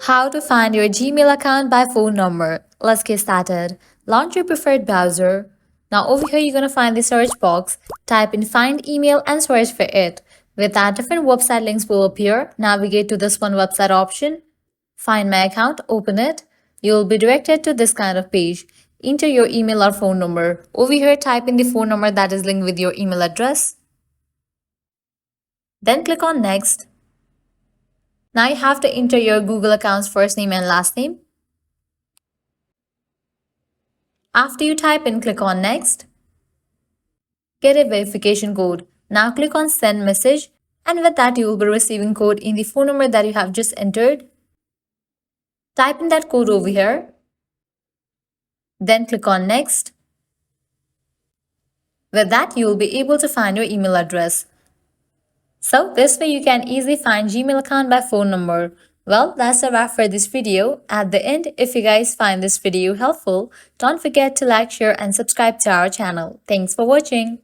How to find your Gmail account by phone number. Let's get started. Launch your preferred browser. Now over here you're going to find the search box. Type in find email and search for it. With that, different website links will appear. Navigate to this one website option. Find my account, open it. You will be directed to this kind of page. Enter your email or phone number. Over here type in the phone number that is linked with your email address. Then click on next. Now you have to enter your Google account's first name and last name. After you type in, click on next. Get a verification code. Now click on send message, and with that you will be receiving code in the phone number that you have just entered. Type in that code over here. Then click on next. With that you will be able to find your email address. So this way you can easily find Gmail account by phone number. Well, that's a wrap for this video. At the end, if you guys find this video helpful, don't forget to like, share and subscribe to our channel. Thanks for watching.